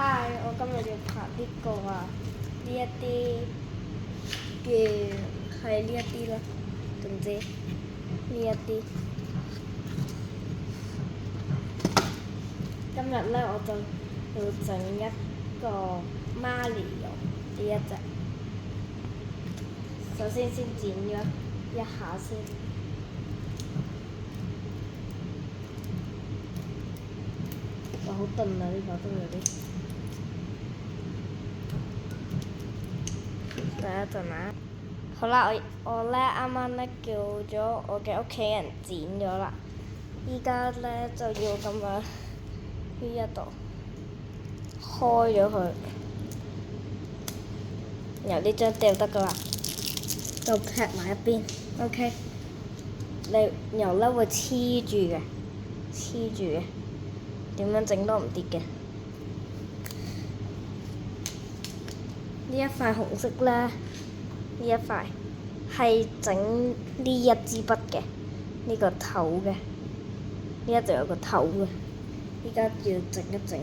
嗨，我今日要拍呢個啊，呢一啲嘅係呢一啲啦，總之呢一啲。今日咧我就要整一個馬里奧呢一隻。首先剪咗一下先。哇！好燉啊！呢個都有啲。等一陣啊！好啦，我咧啱啱咧叫咗我嘅屋企人剪咗啦，依家咧就要咁樣呢一度開咗佢，然後呢張掉得噶啦，就劈埋一邊 ，OK。然後咧會黐住嘅，點樣整都唔跌嘅。呢一塊紅色咧，呢一塊係整呢一支筆嘅，呢個頭嘅，呢一度有個頭嘅，依家要整一整，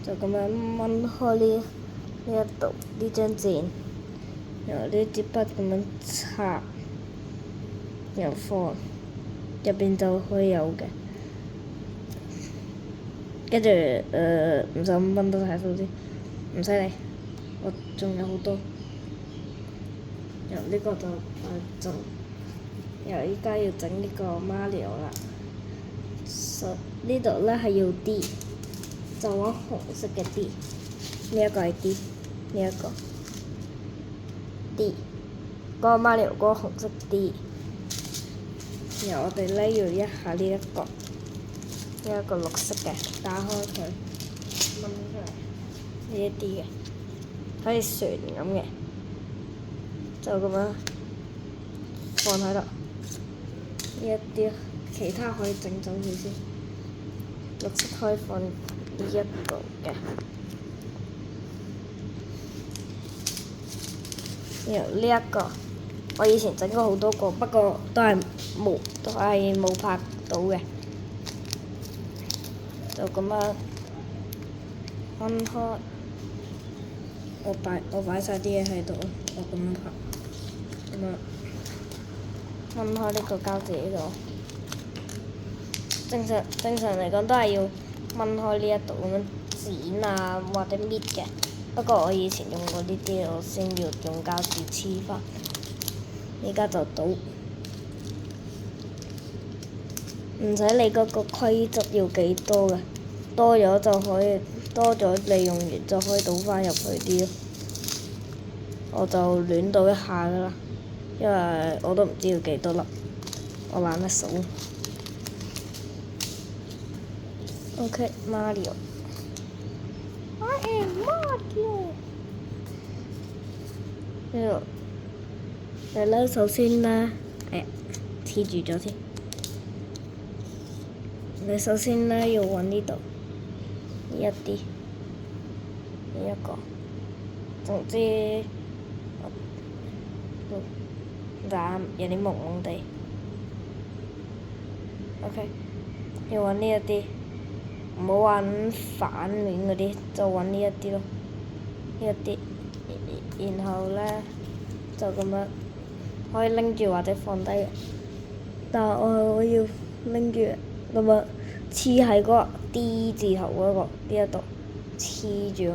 就咁樣掹開呢一度呢張箭，然後呢支筆咁樣插，然後放入邊就可以有嘅，跟住唔使掹得太粗先，唔使理。我仲有好多，然後呢個就，然後依家要整呢個馬里奧啦。呢度咧係要 D， 就揾紅色嘅 D， 呢一個係 D， 呢一個 D， 嗰個馬里奧嗰個紅色 D。然後我哋咧要一下呢一個綠色嘅，打開佢，掹出嚟呢一啲嘅。好似船咁嘅，就咁樣放喺度。呢一啲其他可以整走佢先。綠色可以放呢一度嘅。然後呢一個，我以前整過好多個，不過都係冇拍到嘅。就咁樣分開。我擺晒啲嘢喺度，我咁樣拍，咁樣分開呢個膠紙呢度。正常嚟講都係要掹開呢一度咁樣剪啊或者搣嘅。不過我以前用過呢啲，我先要用膠紙黐翻。依家就倒，唔使理嗰個規則要幾多嘅，多咗就可以。多咗你用完就可以倒翻入去啲咯，我就亂倒一下噶啦，因為我都唔知要幾多粒，我懶得數。OK， Mario， I am Mario。呢度，嚟啦，首先咧，黐住咗先。你首先咧要揾呢度。呢一啲，呢一個，總之，有啲朦朦地。OK，要揾呢一啲，唔好揾反面嗰啲，就揾呢一啲咯。呢一啲，然後咧就咁樣可以拎住或者放低嘅，但係我要拎住咁樣黐喺嗰個 D 字頭嗰個呢一度黐住佢，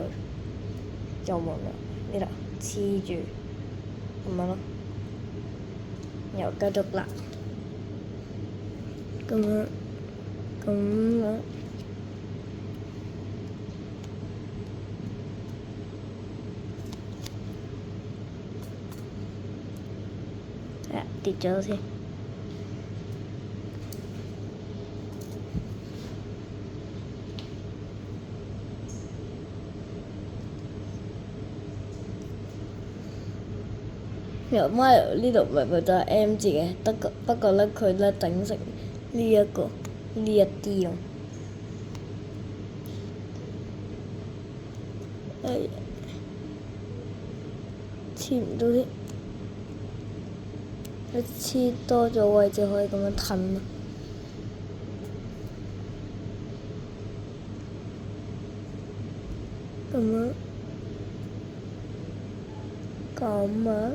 就冇啦。呢度黐住咁樣咯，然後繼續啦，咁樣跌咗先。由 Mario 呢度明明就係 M 字嘅，不過咧佢咧整成呢一啲咁。黐唔到添，一黐多咗位置可以咁樣褪咯。咁樣，咁啊，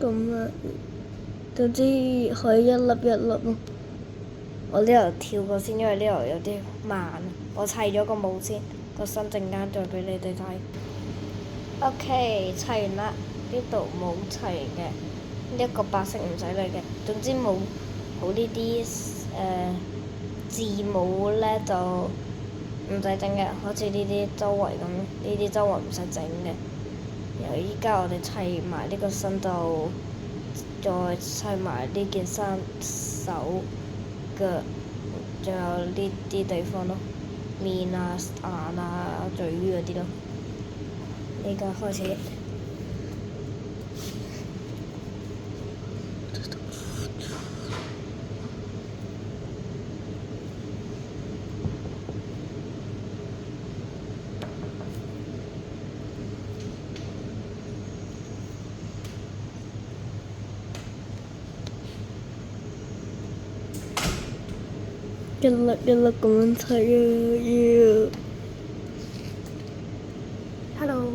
咁啊，總之可以一粒一粒咯。我呢度跳過先，因為呢度有啲慢。我砌咗個帽先，個身陣間再俾你哋睇。OK，砌完啦，呢度冇砌嘅，呢一個白色唔使理嘅。總之冇好呢啲字母咧就唔使整嘅，好似呢啲周圍咁，呢啲周圍唔使整嘅。然後依家我哋砌埋呢個身就再砌埋呢件衫手腳，仲有呢啲地方咯，面啊、眼啊、嘴嗰啲咯。依家開始。一粒一粒咁樣砌啊！要 Hello，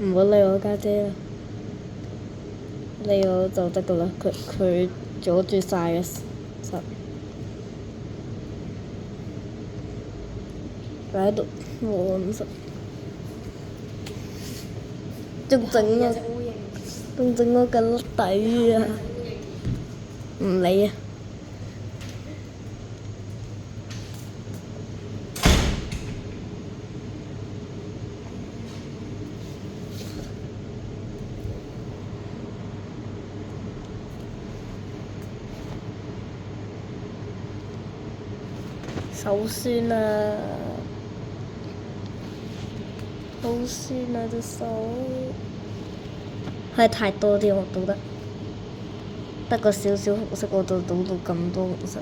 唔好理我家姐啦，理我就得噶啦。佢阻住晒嘅實。佢喺度望實，仲整我個粒底啊！唔理啊！手酸啊！好酸啊隻手，係太多啲我倒得個少少紅色，我就倒到咁多紅色。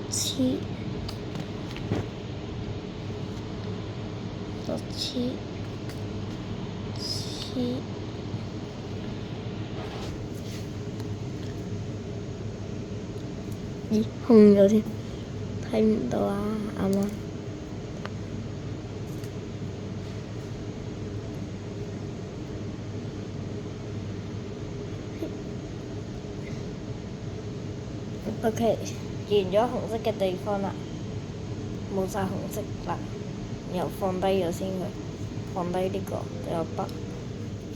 黐，就黐，咦，紅咗添，睇唔到啊，啱啱。OK，完咗紅色嘅地方啦，冇晒紅色啦，然後放低咗先佢，放低呢個有筆，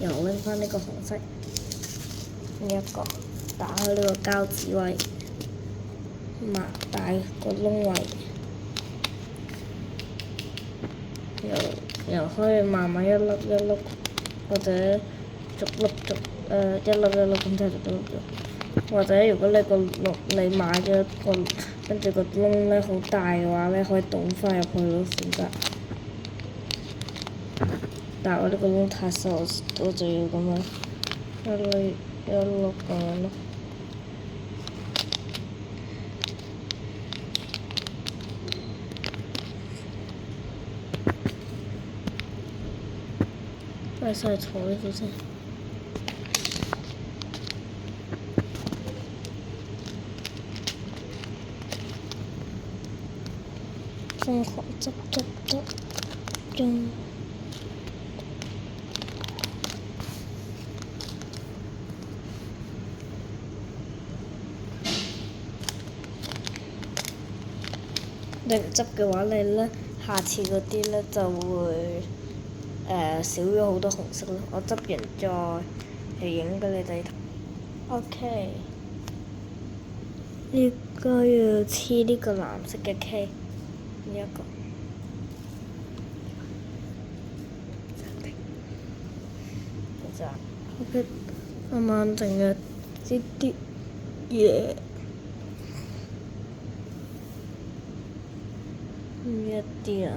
然後拎翻呢個紅色，呢一個打開呢個膠紙位，擘大個窿位，又可以慢慢一粒一粒，或者逐粒一粒一粒咁就得咗。或者如果你你買咗個跟住個窿咧好大嘅話咧，可以倒翻入去咯，選擇。但係我呢個窿太細，我就要咁樣一粒咁樣咯。擺晒坐呢度先。瘋狂執，仲你唔執嘅話，你咧下次嗰啲咧就會少咗好多紅色咯。我執完再嚟影俾你哋睇。OK，呢個要黐呢個藍色嘅 K。呢一個，就，OK，慢慢整嘅呢啲嘢，一啲啊。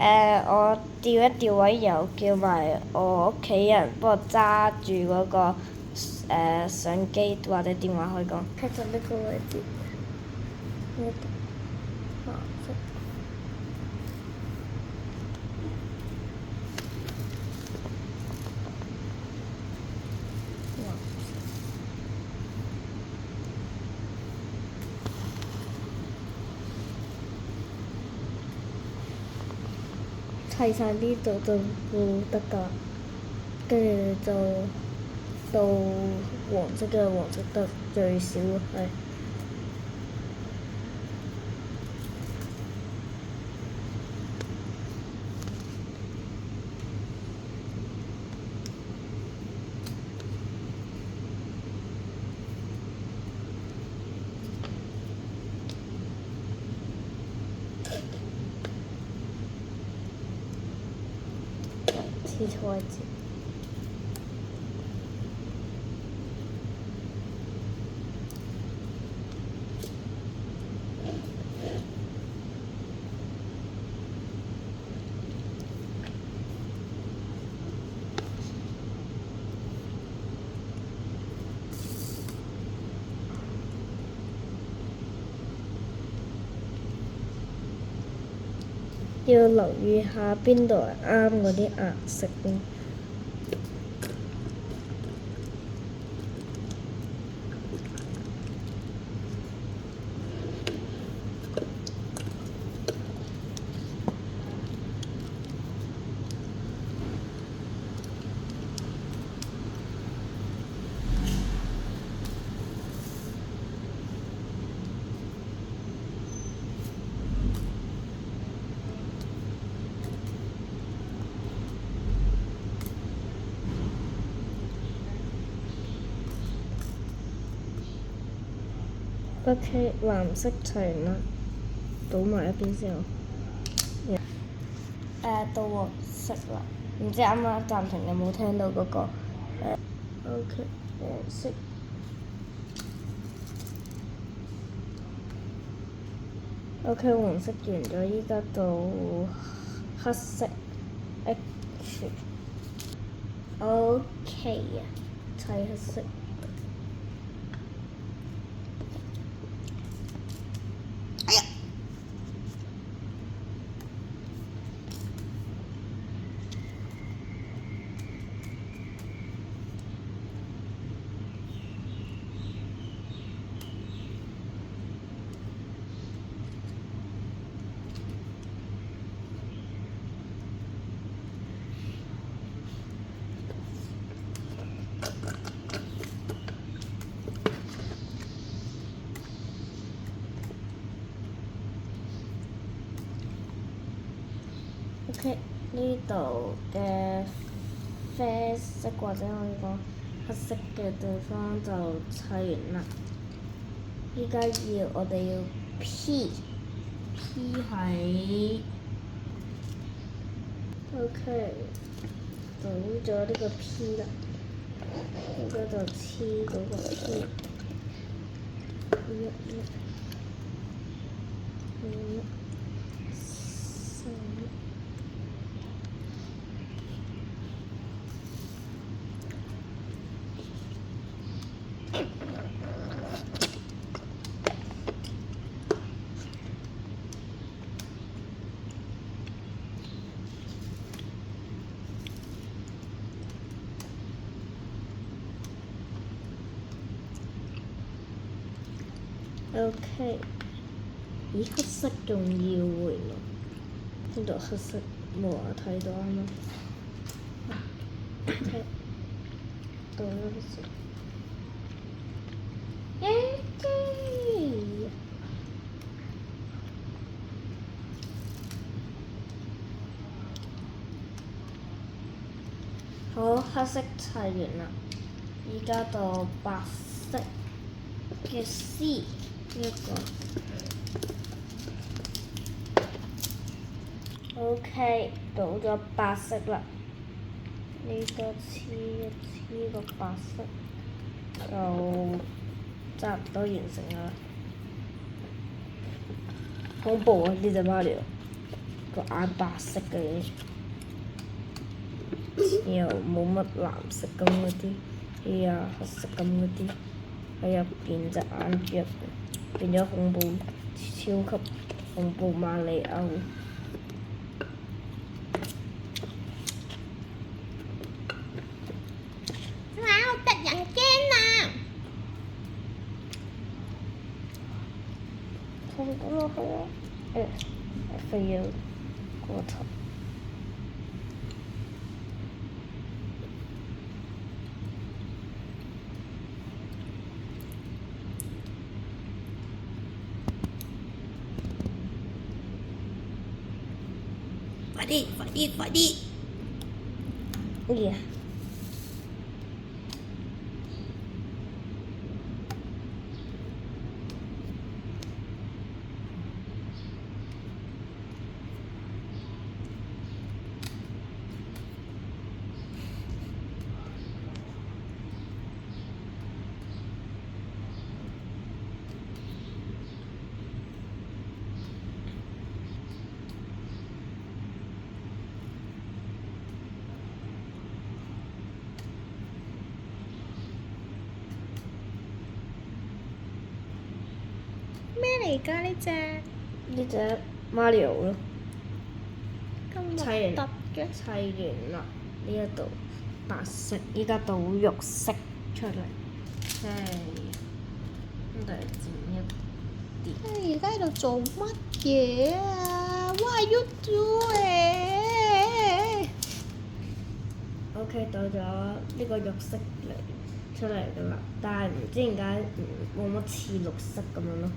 我調一調位，然後叫埋我屋企人幫我揸住嗰個相機或者電話可以講。睇就呢個位置，呢度黃色。砌晒呢度就得㗎，跟住就到黃色嘅，黃色得最少係。黐錯位置。要留意下邊度係啱嗰啲顏色咯。OK， 藍色齊完啦，倒埋一邊先好。到黃色啦，唔知啱啱暫停有冇聽到嗰個OK， 黃色。OK， 黃色完咗，依家到黑色 H。OK 啊，砌黑色。OK， 呢度嘅啡色或者可以講黑色嘅地方就砌完啦。依家我哋要 P 喺 OK， 倒咗呢個 P 啦，依家就黐嗰個 P。OK， 咦，黑色仲要喎，呢度黑色冇話睇到啱啱。OK， 到咗黑色。好，黑色砌完啦，依家到白色嘅 C 呢一個。OK， 倒咗白色啦，呢個黐一黐個白色，就差唔多完成啦。恐怖啊！呢隻馬里奧。個眼白色嘅，然後冇乜藍色咁嗰啲，係啊黑色咁嗰啲，喺入邊隻眼入變咗恐怖超級恐怖馬里奧。哇！好得人驚啊！放咗落去啊！飛咗過頭。快啲！快啲！快啲！呀！咩嚟㗎呢隻？呢隻馬里奧咯，咁砌核突嘅。砌完啦，呢一度白色，依家倒肉色出嚟，咁就剪一啲。你而家喺度做乜嘢啊？What are you doing？ OK，到咗呢個肉色出嚟㗎啦，但係唔知點解冇乜似綠色咁樣咯，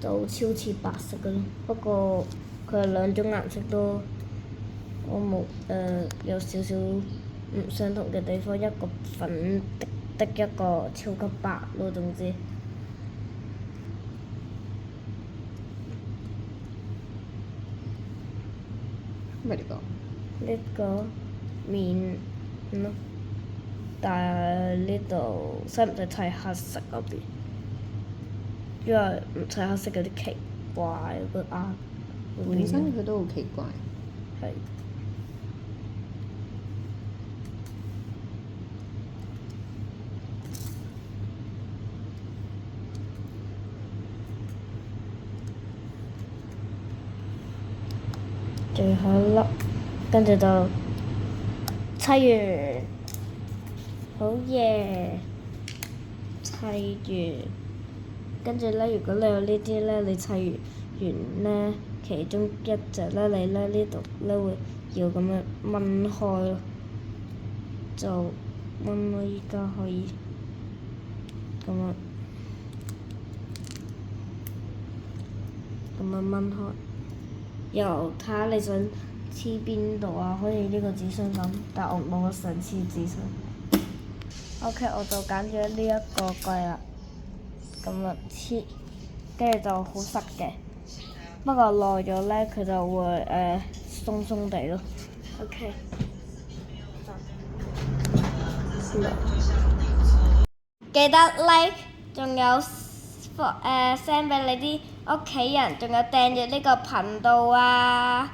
就超似白色㗎咯。不過佢係兩種顏色都我冇有少少唔相同嘅地方，一個粉的一個超級白咯，總之。咩嚟㗎？呢個面咯，但係呢度使唔使砌黑色嗰邊？因為唔砌黑色有啲奇怪個眼。本身佢都好奇怪。係。最後一粒，跟住就砌完，好嘢！砌完，跟住咧，如果你有呢啲咧，你砌完咧，其中一隻咧，你咧呢度咧會要咁樣掹開咯，就掹咯，依家可以咁樣掹開。又睇下你想黐邊度啊？好似呢個紙箱咁，但我冇想黐紙箱。OK，我就揀咗呢一個櫃啦，咁就黐，跟住就好實嘅。不過耐咗咧，佢就會鬆鬆地咯。OK，記得 like，仲有send 俾你啲屋企人，仲有訂閱呢個頻道啊！